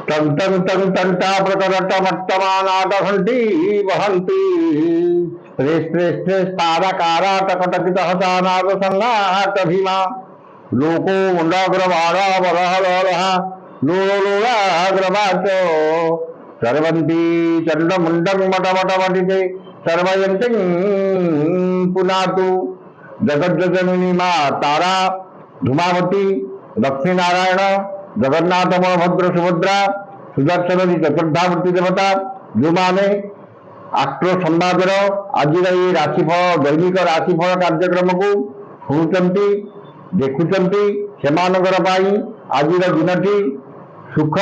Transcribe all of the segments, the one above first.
तं तं तं तंटा प्रकटमट्टमानाटघण्टी वहन्ति श्रे श्रे श्रे तारकाराटकटकितहतानादसंघातभीमा लोको मुण्डाग्रवाणा वरहलः लोलोलाग्रवाच सर्वन्ति चण्डमुण्डं मटमटमटिते सर्वयन्तीं पुनातु जगज्जननी मां तारा धूमावती लक्ष्मीनारायण जगन्नाथ बलभद्र सुभद्रा सुदर्शन चतुर्धामूर्ति देवता जो माने आष्ट्र संवादर आज राशिफल दैनिक राशिफल कार्यक्रम को शुणुंट देखुंट से आज दिनटी सुख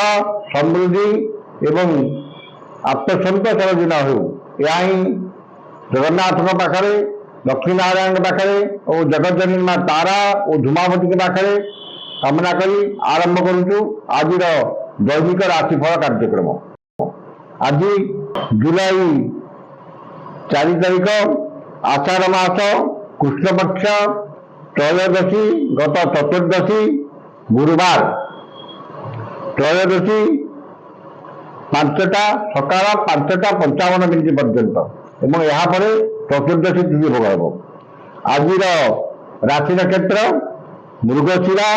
समृद्धि एवं आत्मसंतोषर दिन हो या जगन्नाथ पाखे लक्ष्मीनारायण पाखे और जगज्जननी मां तारा और धूमावती के पाखे कामना करी आरंभ करुचु आज दैनिक राशिफल कार्यक्रम। आज जुलाई 4 तारीख आषाढ़ मास कृष्णपक्ष त्रयोदशी गत चतुर्दशी गुरुवार त्रयोदशी 5टा सकाळ 5टा 55 पर्यंत एवं यहाँ चतुर्दशी तिथि भोग हो। आज राशि नक्षत्र मृगशिरा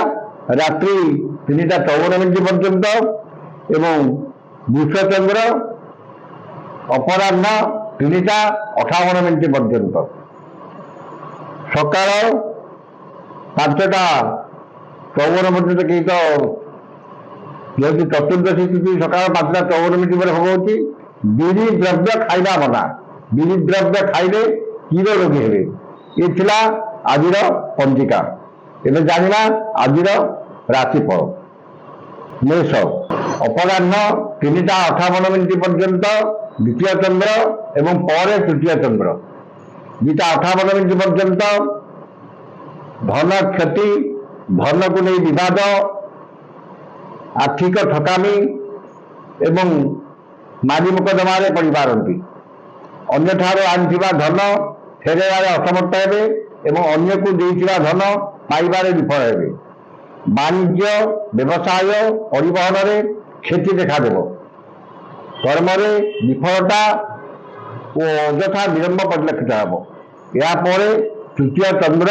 रात्रि 3टा 54 पर्यंत एवं वृषचंद्र अपराह्न 3टा 58 पर्यंत सकाळ 5टा 54 पर्यंत कहीं तो जेहतु चतुर्दशी तिथि सकाळ 5टा 54 पर भोग होती बिरी द्रव्य खाइबा मना बिरी द्रव्य खाइले क्षीर रोगी हे ये थिला आज पंजिका एवं जाना आज राशिफल। मेष अपराह्न 3टा 58 पर्यंत द्वितीय चंद्र एवं पर तृतीय चंद्र 2टा 58 पर्यंत धन क्षति धन को नहीं विवाद आर्थिक ठकामी एवं मारी मुकदमा पड़ पारती अन्य ठारे आनिथिबा धन फेराइबार असमर्थ हेबे एवं अन्य को देइथिबा धन पाइबारे विफल हेबे। वाणिज्य व्यवसाय परिवहन रे क्षति देखा देव कर्म रे विफलता और अଯଥା विलंब परिलक्षित हेब। या तृतीय चंद्र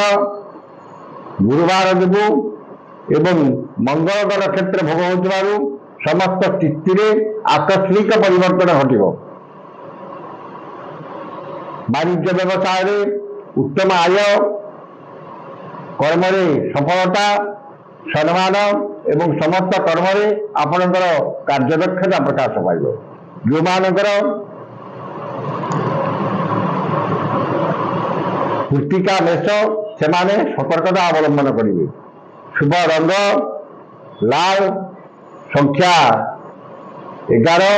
गुरुवार देवु एवं मंगलकर क्षेत्र भोग होतिबारु समस्त स्थिति रे आकस्मिक परिवर्तन घटिब। वाणिज्य व्यवसाय रे उत्तम आय कर्म रे सफलता सम्मान एवं समस्त कर्म रे आपणकर कार्यदक्षता प्रकाश पाइब। जो मानकर पुस्तिका मेष से माने सतर्कता अवलंबन करेंगे। शुभ रंग लाल संख्या 11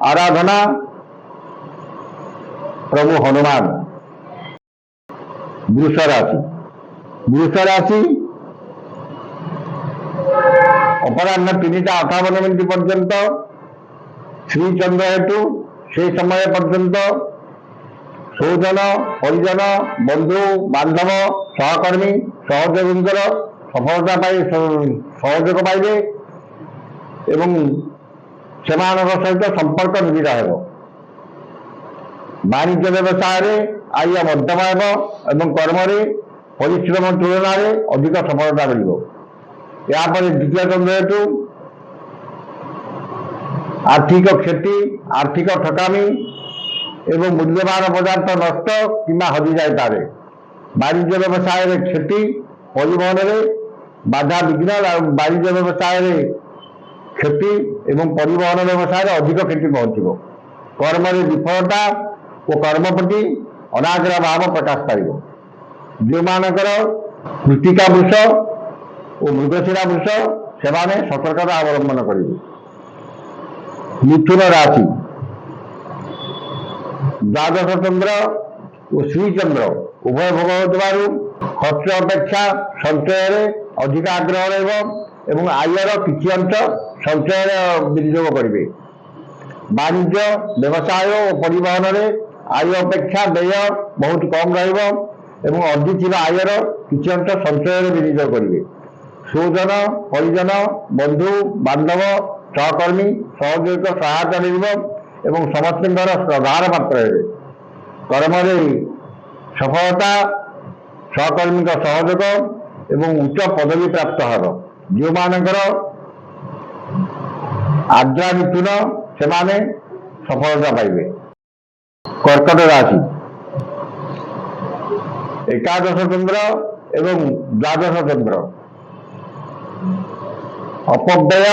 आराधना प्रभु हनुमान। वृष राशि अपराह्न 3टा 58 पर्यंत श्री चंद्र हेतु से समय पर्यंत स्वजन परिजन बंधु बांधव सहकर्मी सहयोगींकर सफलता पाई सहयोग पाइबे एवं सेमानक सहित संपर्क निबिड़ हेब। वाणिज्य व्यवसाय आय मध्यम एवं कर्म परिश्रम तुलन में अधिक सफलता मिल। यापर द्वितीय चंद्र हेतु आर्थिक क्षति आर्थिक ठकामी एवं मूल्यवान पदार्थ नष्ट किंवा हजि जाए। वाणिज्य व्यवसाय क्षति परिवहन में बाधा विघ्न वाणिज्य व्यवसाय क्षति एवं परिवहन व्यवसाय अधिक क्षति पहुंचब। कर्म विफलता और कर्म प्रति अनाग्रह भाव प्रकाश पाइब। जो मानकर कृतिका वृष और मृगशिरा वृष से सतर्कता अवलंबन करेंगे। मिथुन राशि द्वादश चंद्र और श्री चंद्र उभय भोग होतिबारु खर्च अपेक्षा संचय अधिक आग्रह रहिब आयर किछि अंश संचय विनियोग करेंगे। वाणिज्य व्यवसाय और परिवहन में आय अपेक्षा व्यय बहुत कम रहिब अधिक आयर किछि अंश संचय विनियोग करेंगे। स्वजन परिजन बंधु बांधव ସହକର୍ମୀ ସହଯୋଗ ସହାୟତା ମିଳିବ ଏବଂ ସମସ୍ତଙ୍କର ଶ୍ରଦ୍ଧାର ପାତ୍ର ହେବେ। କର୍ମରେ ସଫଳତା, ସହକର୍ମୀଙ୍କ ସହଯୋଗ ଏବଂ ଉଚ୍ଚ ପଦବୀ ପ୍ରାପ୍ତ ହେବ। ଯେଉଁମାନଙ୍କର ଆଦ୍ରା ମିଥୁନ ସେମାନେ ସଫଳତା ପାଇବେ। କର୍କଟ ରାଶି, ଏକାଦଶ ଚନ୍ଦ୍ର ଏବଂ ଦ୍ୱାଦଶ ଚନ୍ଦ୍ର ଅପବ୍ୟୟ,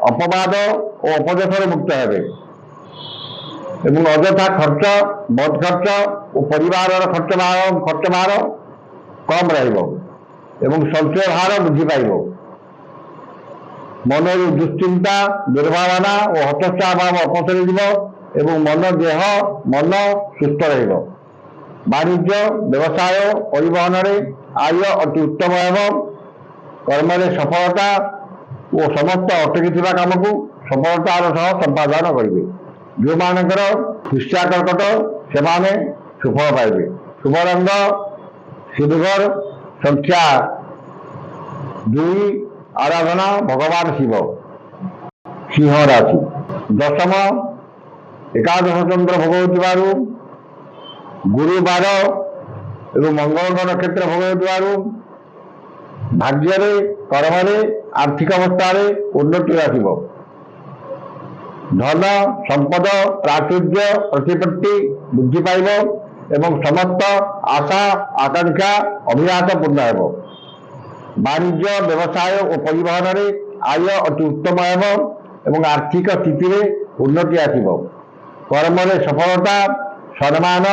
ଅପବାଦ ଓ ଅପଦେଶରେ ମୁକ୍ତ ହେବେ ଏବଂ ଅଯଥା ଖର୍ଚ୍ଚ, ବଦ ଖର୍ଚ୍ଚ ଓ ପରିବାରର ଖର୍ଚ୍ଚ ଭାର କମ୍ ରହିବ ଏବଂ ସଞ୍ଚୟ ଭାର ବୃଦ୍ଧି ପାଇବ। ମନରୁ ଦୁଶ୍ଚିନ୍ତା, ଦୁର୍ଭାବନା ଓ ହତୋତ୍ସାହ ଭାବ ଅପସରି ଯିବ ଏବଂ ମନ ସୁସ୍ଥ ରହିବ। ବାଣିଜ୍ୟ, ବ୍ୟବସାୟ, ପରିବହନରେ ଆୟ ଅତି ଉତ୍ତମ ହେବ। କର୍ମରେ ସଫଳତା ଓ ସମସ୍ତ ଅଟକିଥିବା କାମକୁ ସଫଳତାର ସହ ସମ୍ପାଦନ କରିବେ। ଯେଉଁମାନଙ୍କର କୃଷ୍ୟା କର୍କଟ ସେମାନେ ସୁଫଳ ପାଇବେ। ଶୁଭ ରଙ୍ଗ ସିଲଭର, ସଂଖ୍ୟା 2, ଆରାଧନା ଭଗବାନ ଶିବ। ସିଂହ ରାଶି, ଦଶମ ଏକାଦଶ ଚନ୍ଦ୍ର ଭୋଗ ହେଉଥିବାରୁ, ଗୁରୁବାର ଏବଂ ମଙ୍ଗଳଙ୍କ ନକ୍ଷତ୍ର ଭୋଗ ହେଉଥିବାରୁ ଭାଗ୍ୟରେ, କର୍ମରେ, ଆର୍ଥିକ ଅବସ୍ଥାରେ ଉନ୍ନତି ଆସିବ। ଧନ ସମ୍ପଦ ପ୍ରାଚୁର୍ଯ୍ୟ ପ୍ରତିପତ୍ତି ବୃଦ୍ଧି ପାଇବ ଏବଂ ସମସ୍ତ ଆଶା ଆକାଂକ୍ଷା ଅଭିଳାଷ ପୂର୍ଣ୍ଣ ହେବ। ବାଣିଜ୍ୟ, ବ୍ୟବସାୟ ଓ ପରିବହନରେ ଆୟ ଅତି ଉତ୍ତମ ହେବ ଏବଂ ଆର୍ଥିକ ସ୍ଥିତିରେ ଉନ୍ନତି ଆସିବ। କର୍ମରେ ସଫଳତା, ସମ୍ମାନ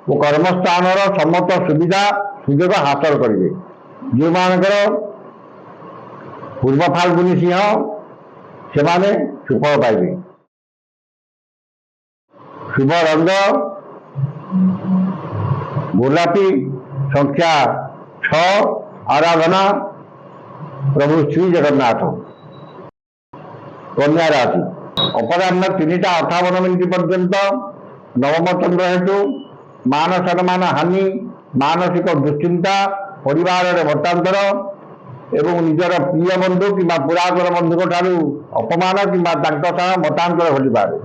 ଓ କର୍ମସ୍ଥାନର ସମସ୍ତ ସୁବିଧା ସୁଯୋଗ ହାସଲ କରିବେ। ଯେଉଁମାନଙ୍କର ପୂର୍ବ ଫାଲ୍ଗୁନୀ ସିଂହ ସେମାନେ ସୁଫଳ ପାଇବେ। ଶୁଭ ରଙ୍ଗ ଗୋଲାପୀ, ସଂଖ୍ୟା 6, ଆରାଧନା ପ୍ରଭୁ ଶ୍ରୀ ଜଗନ୍ନାଥ। କନ୍ୟା ରାଶି, ଅପରାହ୍ନ 3ଟା 58 ପର୍ଯ୍ୟନ୍ତ ନବମ ଚନ୍ଦ୍ର ହେତୁ ମାନ ସମ୍ମାନ ହାନି, ମାନସିକ ଦୁଶ୍ଚିନ୍ତା, ପରିବାରରେ ମତାନ୍ତର ଏବଂ ନିଜର ପ୍ରିୟ ବନ୍ଧୁ କିମ୍ବା ପୁରାତନ ବନ୍ଧୁଙ୍କ ଠାରୁ ଅପମାନ କିମ୍ବା ତାଙ୍କ ସହ ମତାନ୍ତର ଘଟିପାରେ।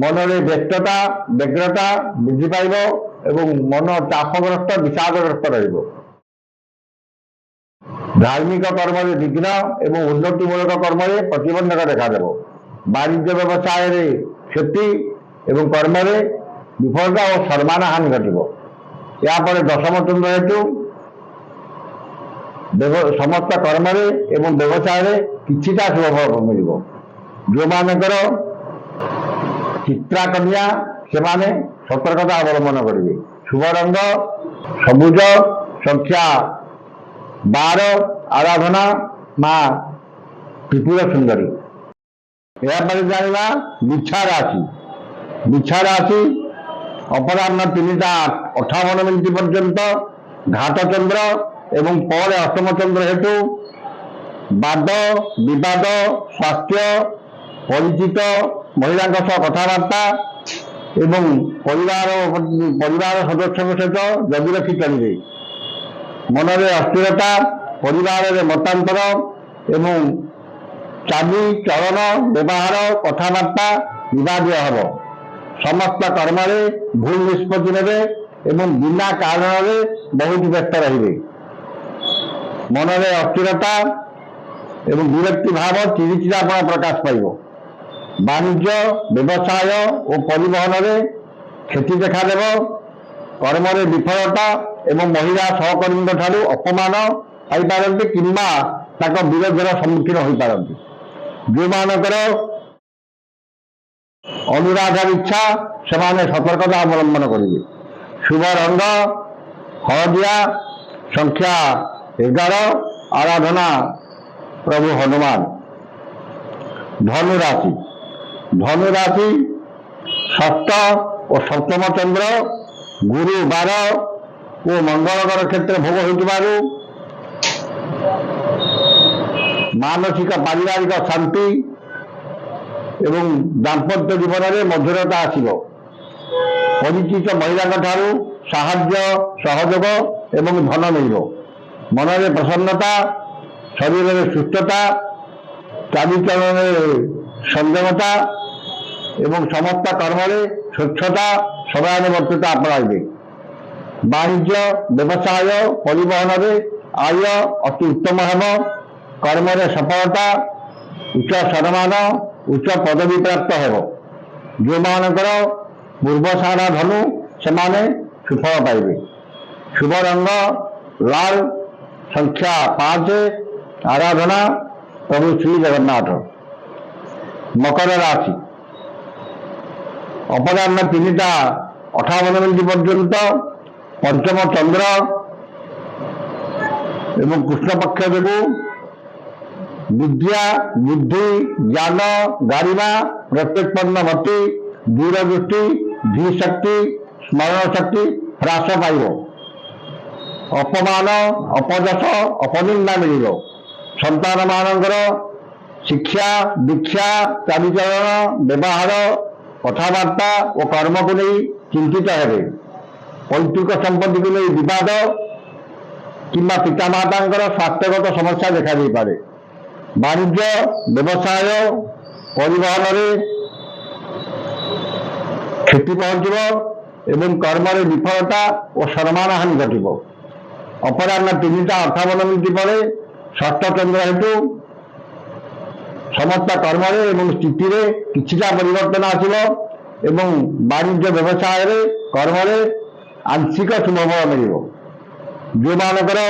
ମନରେ ବ୍ୟସ୍ତତା, ବ୍ୟଗ୍ରତା ବୃଦ୍ଧି ପାଇବ ଏବଂ ମନ ଚାପଗ୍ରସ୍ତ, ବିଷାଦଗ୍ରସ୍ତ ରହିବ। ଧାର୍ମିକ କର୍ମରେ ବିଘ୍ନ ଏବଂ ଉନ୍ନତିମୂଳକ କର୍ମରେ ପ୍ରତିବନ୍ଧକ ଦେଖାଦେବ। ବାଣିଜ୍ୟ ବ୍ୟବସାୟରେ କ୍ଷତି ଏବଂ କର୍ମରେ ବିଫଳତା ଓ ସମ୍ମାନ ହାନି ଘଟିବ। ଏହାପରେ ଦଶମ ଚନ୍ଦ୍ର ହେତୁ ସମସ୍ତ କର୍ମରେ ଏବଂ ବ୍ୟବସାୟରେ କିଛିଟା ଶୁଭଫଳ ମିଳିବ। ଯେଉଁମାନଙ୍କର ଚିତ୍ରା କନ୍ୟା ସେମାନେ ସତର୍କତା ଅବଲମ୍ବନ କରିବେ। ଶୁଭ ରଙ୍ଗ ସବୁଜ, ସଂଖ୍ୟା 12, ଆରାଧନା ମା ତ୍ରିପୁର ସୁନ୍ଦରୀ। ଏହାପରେ ଜାଣିବା ବିଛା ରାଶି। ବିଛା ରାଶି ଅପରାହ୍ନ 3ଟା 58 ପର୍ଯ୍ୟନ୍ତ ଘାତ ଚନ୍ଦ୍ର ଏବଂ ପରେ ଅଷ୍ଟମ ଚନ୍ଦ୍ର ହେତୁ ବାଦ ବିବାଦ, ସ୍ୱାସ୍ଥ୍ୟ, ପରିଚିତ ମହିଳାଙ୍କ ସହ କଥାବାର୍ତ୍ତା ଏବଂ ପରିବାର ସଦସ୍ୟଙ୍କ ସହିତ ଜଗି ରଖି ଚଳିବେ। ମନରେ ଅସ୍ଥିରତା, ପରିବାରରେ ମତାନ୍ତର ଏବଂ ଚାଲି ଚଳନ, ବ୍ୟବହାର, କଥାବାର୍ତ୍ତା ବିବାଦୀୟ ହେବ। ସମସ୍ତ କର୍ମରେ ଭୁଲ ନିଷ୍ପତ୍ତି ନେବେ ଏବଂ ବିନା କାରଣରେ ବହୁତ ବ୍ୟସ୍ତ ରହିବେ। ମନରେ ଅସ୍ଥିରତା ଏବଂ ବିରକ୍ତି ଭାବ, ଚିଡ଼ିଚିଡ଼ାପଣ ପ୍ରକାଶ ପାଇବ। ବାଣିଜ୍ୟ, ବ୍ୟବସାୟ ଓ ପରିବହନରେ କ୍ଷତି ଦେଖାଦେବ। କର୍ମରେ ବିଫଳତା ଏବଂ ମହିଳା ସହକର୍ମୀଙ୍କ ଠାରୁ ଅପମାନ ପାଇପାରନ୍ତି କିମ୍ବା ତାଙ୍କ ବିରୋଧର ସମ୍ମୁଖୀନ ହୋଇପାରନ୍ତି। ଯେଉଁମାନଙ୍କର ଅନୁରାଗର ଇଚ୍ଛା ସେମାନେ ସତର୍କତା ଅବଲମ୍ବନ କରିବେ। ଶୁଭ ରଙ୍ଗ ହଳଦିଆ, ସଂଖ୍ୟା 11, ଆରାଧନା ପ୍ରଭୁ ହନୁମାନ। ଧନୁ ରାଶି, ଧନୁ ରାଶି ଷଷ୍ଠ ଓ ସପ୍ତମ ଚନ୍ଦ୍ର ଗୁରୁବାର ଓ ମଙ୍ଗଳଙ୍କର କ୍ଷେତ୍ର ଭୋଗ ହେଉଥିବାରୁ ମାନସିକ ପାରିବାରିକ ଶାନ୍ତି ଏବଂ ଦାମ୍ପତ୍ୟ ଜୀବନରେ ମଧୁରତା ଆସିବ। ପରିଚିତ ମହିଳାଙ୍କ ଠାରୁ ସାହାଯ୍ୟ, ସହଯୋଗ ଏବଂ ଧନ ମିଳିବ। ମନରେ ପ୍ରସନ୍ନତା, ଶରୀରରେ ସୁସ୍ଥତା, ଚାଲିଚଳନରେ ସଂଯମତା ଏବଂ ସମସ୍ତ କର୍ମରେ ସ୍ୱଚ୍ଛତା ସମୟାନୁବର୍ତ୍ତିତା ଆପଣାଇବେ। ବାଣିଜ୍ୟ ବ୍ୟବସାୟ ପରିବହନରେ ଆୟ ଅତି ଉତ୍ତମ ହେବ। କର୍ମରେ ସଫଳତା, ଉଚ୍ଚ ସମ୍ମାନ, ଉଚ୍ଚ ପଦବୀ ପ୍ରାପ୍ତ ହେବ। ଯେଉଁମାନଙ୍କର ପୂର୍ବସାରା ଧନୁ ସେମାନେ ସୁଫଳ ପାଇବେ। ଶୁଭ ରଙ୍ଗ ଲାଲ, ସଂଖ୍ୟା 5, ଆରାଧନା ପ୍ରଭୁ ଶ୍ରୀ ଜଗନ୍ନାଥ। ମକର ରାଶି ଅପରାହ୍ନ 3ଟା 58 ପର୍ଯ୍ୟନ୍ତ ପଞ୍ଚମ ଚନ୍ଦ୍ର ଏବଂ କୃଷ୍ଣପକ୍ଷ ଯୋଗୁଁ ବିଦ୍ୟା, ବୁଦ୍ଧି, ଜ୍ଞାନ, ଗାରିମା, ପ୍ରତ୍ୟେକପନ୍ନ ମତି, ଦୂରଦୃଷ୍ଟି, ଧୀଶକ୍ତି, ସ୍ମରଣ ଶକ୍ତି ହ୍ରାସ ପାଇବ। ଅପମାନ, ଅପଯଶ, ଅପନିନ୍ଦା ମିଳିବ। ସନ୍ତାନମାନଙ୍କର ଶିକ୍ଷା, ଦୀକ୍ଷା, ଚାଲିଚଳନ, ବ୍ୟବହାର, କଥାବାର୍ତ୍ତା ଓ କର୍ମକୁ ନେଇ ଚିନ୍ତିତ ହେବେ। ପୈତୃକ ସମ୍ପତ୍ତିକୁ ନେଇ ବିବାଦ କିମ୍ବା ପିତାମାତାଙ୍କର ସ୍ୱାସ୍ଥ୍ୟଗତ ସମସ୍ୟା ଦେଖାଦେଇପାରେ। ବାଣିଜ୍ୟ, ବ୍ୟବସାୟ, ପରିବହନରେ କ୍ଷତି ପହଞ୍ଚିବ ଏବଂ କର୍ମରେ ବିଫଳତା ଓ ସମ୍ମାନହାନି ଘଟିବ। ଅପରାହ୍ନ 3ଟା 58 ପରେ ଷଷ୍ଠ ଚନ୍ଦ୍ର ହେତୁ ସମସ୍ତ କର୍ମରେ ଏବଂ ସ୍ଥିତିରେ କିଛିଟା ପରିବର୍ତ୍ତନ ଆସିବ ଏବଂ ବାଣିଜ୍ୟ ବ୍ୟବସାୟରେ କର୍ମରେ ଆଂଶିକ ଶୁଭଫଳ ମିଳିବ। ଯେଉଁମାନଙ୍କର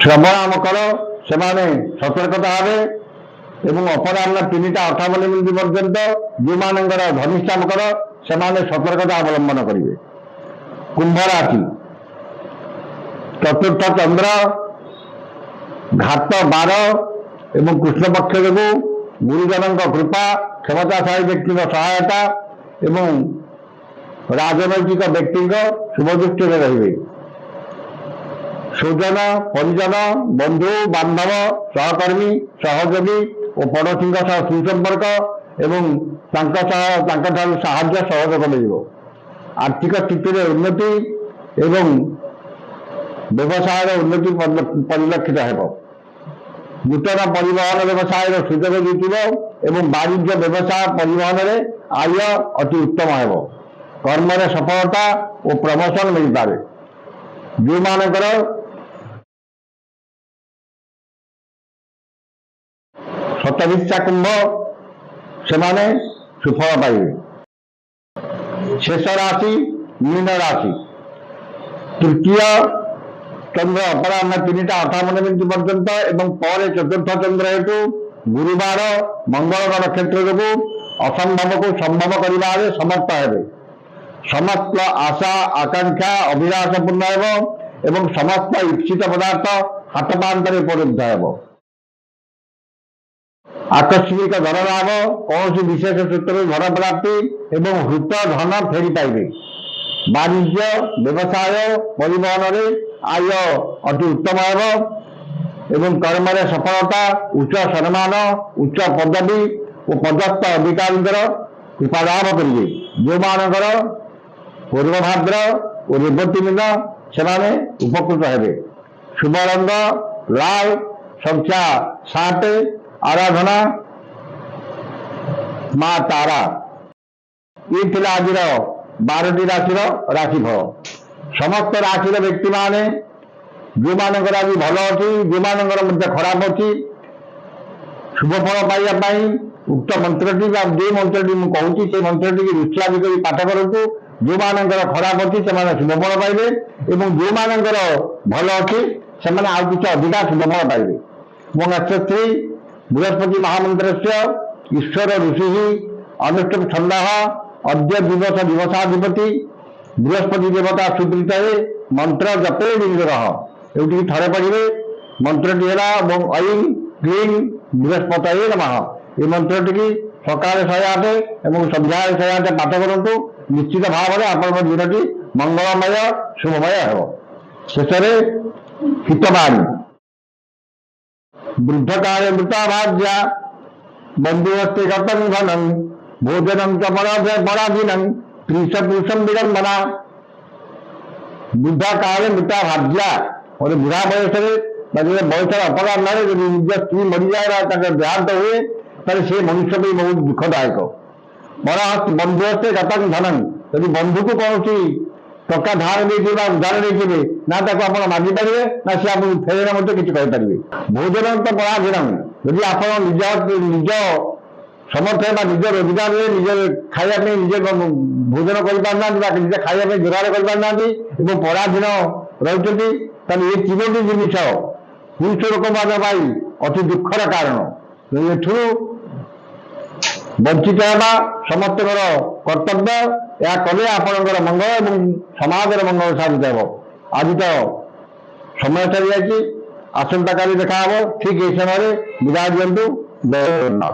ଶ୍ରବଣ ମକର ସେମାନେ ସତର୍କତା ହେବେ ଏବଂ ଅପରାହ୍ନ 3ଟା 58 ପର୍ଯ୍ୟନ୍ତ ଯେଉଁମାନଙ୍କର ଧନିଷ୍ଠା ମକର ସେମାନେ ସତର୍କତା ଅବଲମ୍ବନ କରିବେ। କୁମ୍ଭ ରାଶି ଚତୁର୍ଥ ଚନ୍ଦ୍ର ଘାତ 12 ଏବଂ କୃଷ୍ଣପକ୍ଷ ଯୋଗୁଁ ଗୁରୁଜନଙ୍କ କୃପା, କ୍ଷମତାଶାଳୀ ବ୍ୟକ୍ତିଙ୍କ ସହାୟତା ଏବଂ ରାଜନୈତିକ ବ୍ୟକ୍ତିଙ୍କ ଶୁଭଦୃଷ୍ଟିରେ ରହିବେ। ସ୍ୱଜନ, ପରିଜନ, ବନ୍ଧୁ ବାନ୍ଧବ, ସହକର୍ମୀ, ସହଯୋଗୀ ଓ ପଡ଼ୋଶୀଙ୍କ ସହ ସୁସମ୍ପର୍କ ଏବଂ ତାଙ୍କଠାରୁ ସାହାଯ୍ୟ ସହଯୋଗ ମିଳିବ। ଆର୍ଥିକ ସ୍ଥିତିରେ ଉନ୍ନତି ଏବଂ ବ୍ୟବସାୟର ଉନ୍ନତି ପରିଲକ୍ଷିତ ହେବ। ନୂତନ ପରିବହନ ବ୍ୟବସାୟର ସୁଯୋଗ ଜୁଟିବ ଏବଂ ବାଣିଜ୍ୟ ବ୍ୟବସାୟ ପରିବହନରେ ଆୟ ଅତି ଉତ୍ତମ ହେବ। କର୍ମରେ ସଫଳତା ଓ ପ୍ରମୋଶନ ମିଳିପାରେ। ଯେଉଁମାନଙ୍କର ଶତଭିଷା କୁମ୍ଭ ସେମାନେ ସୁଫଳ ପାଇବେ। ଶେଷ ରାଶି ମୀନ ରାଶି ତୃତୀୟ ଚନ୍ଦ୍ର ଅପରାହ୍ନ 3ଟା 58 ପର୍ଯ୍ୟନ୍ତ ଏବଂ ପରେ ଚତୁର୍ଥ ଚନ୍ଦ୍ର ହେତୁ ଗୁରୁବାର ମଙ୍ଗଳଙ୍କ ନକ୍ଷତ୍ର ଯୋଗୁଁ ଅସମ୍ଭବକୁ ସମ୍ଭବ କରିବାରେ ସମର୍ଥ ହେବେ। ସମସ୍ତ ଆଶା ଆକାଂକ୍ଷା ଅଭିଳାଷ ପୂର୍ଣ୍ଣ ହେବ ଏବଂ ସମସ୍ତ ଇପ୍ସିତ ପଦାର୍ଥ ହାତ ପାହାନ୍ତରେ ଉପଲବ୍ଧ ହେବ। ଆକସ୍ମିକ ଧନ ଲାଭ, କୌଣସି ବିଶେଷ ସୂତ୍ରରୁ ଧନ ପ୍ରାପ୍ତି ଏବଂ ହୃତ ଧନ ଫେରି ପାଇବେ। ବାଣିଜ୍ୟ, ବ୍ୟବସାୟ, ପରିବହନରେ ଆୟ ଅତି ଉତ୍ତମ ହେବ ଏବଂ କର୍ମରେ ସଫଳତା, ଉଚ୍ଚ ସମ୍ମାନ, ଉଚ୍ଚ ପଦବୀ ଓ ପଦସ୍ଥ ଅଧିକାରୀଙ୍କର କୃପାଲାଭ କରିବେ। ଯେଉଁମାନଙ୍କର ପୂର୍ବଭାଦ୍ର ଓ ରେବତୀ ମୀନ ସେମାନେ ଉପକୃତ ହେବେ। ଶୁଭ ରଙ୍ଗ ଲାଲ, ସଂଖ୍ୟା 7, ଆରାଧନା ମା ତାରା। ଇଏ ଥିଲା ଆଜିର 12ଟି ରାଶିର ରାଶିଫଳ। ସମସ୍ତ ରାଶିର ବ୍ୟକ୍ତିମାନେ ଯେଉଁମାନଙ୍କର ଆଜି ଭଲ ଅଛି, ଯେଉଁମାନଙ୍କର ମଧ୍ୟ ଖରାପ ଅଛି, ଶୁଭଫଳ ପାଇବା ପାଇଁ ଉକ୍ତ ମନ୍ତ୍ରଟି ବା ଯେଉଁ ମନ୍ତ୍ରଟି ମୁଁ କହୁଛି ସେ ମନ୍ତ୍ରଟିକି ରୁଚିଲାଭି କରି ପାଠ କରନ୍ତୁ। ଯେଉଁମାନଙ୍କର ଖରାପ ଅଛି ସେମାନେ ଶୁଭଫଳ ପାଇବେ ଏବଂ ଯେଉଁମାନଙ୍କର ଭଲ ଅଛି ସେମାନେ ଆଉ କିଛି ଅଧିକା ଶୁଭଫଳ ପାଇବେ। ଏବଂ ଶ୍ରୀ ବୃହସ୍ପତି ମହାମନ୍ତ୍ରସ୍ୟ ଈଶ୍ୱର ଋଷି ଅନୁଷ୍ଠୁପ ଛନ୍ଦଃ ଅଦ୍ୟ ଦିବସ ଦିବସାଧିପତି ବୃହସ୍ପତି ଦେବତା ସୁପ୍ରୀତରେ ମନ୍ତ୍ର ଜପେ ବିଗ୍ରହ। ଏଉଠିକି ଥରେ ପଢ଼ିବେ। ମନ୍ତ୍ରଟି ହେଲା ଐଂ କ୍ଲିଂ ବୃହସ୍ପତୟେ ନମଃ। এই ମନ୍ତ୍ରଟିକି ସକାଳେ 108 ଏବଂ ସନ୍ଧ୍ୟାରେ 108 ପାଠ କରନ୍ତୁ। ନିଶ୍ଚିତ ଭାବରେ ଆପଣଙ୍କ ଦିନଟି ମଙ୍ଗଳମୟ ଶୁଭମୟ ହେବ। ଶେଷରେ ହିତବାଣୀ। ବୃଦ୍ଧ କାଳେ ମୃତା ଭାର୍ଯ୍ୟା ବନ୍ଧୁହସ୍ତେ ଗତଂ ଧନଂ ଭୋଜనం ଚ ପରାଧୀନଂ ତ୍ରିଶ ପୁରୁଷం ବିଡ଼ମ୍ବନା। ବୃଦ୍ଧ କାଳେ ମୃତା ଭାର୍ଯ୍ୟା, ବୁଢ଼ା ବୟସରେ ବୟସର ଅପରାଧ ନାହିଁ। ଯଦି ନିଜ ସ୍ତ୍ରୀ ମରିଯାଏ ବା ତାଙ୍କର ଦେହାନ୍ତ ହୁଏ ତାହେଲେ ସେ ମନୁଷ୍ୟ ପାଇଁ ବହୁତ ଦୁଃଖଦାୟକ। ବନ୍ଧୁ ହସ୍ତେ ଗତଂ ଧନଂ, ଯଦି ବନ୍ଧୁକୁ କୌଣସି ଟଙ୍କା ଧାର ଦେଇଥିବେ ବା ଉଧାର ଦେଇଥିବେ ନା ତାକୁ ଆପଣ ମାଗିପାରିବେ ନା ସେ ଆପଣଙ୍କୁ ଫେରେଇଲେ ମଧ୍ୟ କିଛି କହିପାରିବେ। ଭୋଜନ ତ ପରାଧୀନଂ, ଯଦି ଆପଣ ନିଜ ସମର୍ଥ ବା ନିଜ ରୋଜଗାରରେ ନିଜ ଖାଇବା ପାଇଁ ନିଜେ ଭୋଜନ କରିପାରୁନାହାନ୍ତି ବା ନିଜେ ଖାଇବା ପାଇଁ ଯୋଗାଡ଼ କରିପାରୁନାହାନ୍ତି ଏବଂ ପରାଧୀନ ରହିଛନ୍ତି, ତାହେଲେ ଏ ତିନୋଟି ଜିନିଷ ପୁରୁଷ ଲୋକମାନଙ୍କ ପାଇଁ ଅତି ଦୁଃଖର କାରଣ। ଏଥିରୁ ବଞ୍ଚିତ ହେବା ସମସ୍ତଙ୍କର କର୍ତ୍ତବ୍ୟ। ଏହା କଲେ ଆପଣଙ୍କର ମଙ୍ଗଳ ଏବଂ ସମାଜର ମଙ୍ଗଳ ସାଧିତ ହେବ। ଆଜି ତ ସମୟ ଚାଲିଯାଇଛି, ଆସନ୍ତାକାଲି ଦେଖା ହେବ ଠିକ୍ ଏହି ସମୟରେ। ବିଦାୟ ଦିଅନ୍ତୁ। ଜୟ ଜଗନ୍ନାଥ।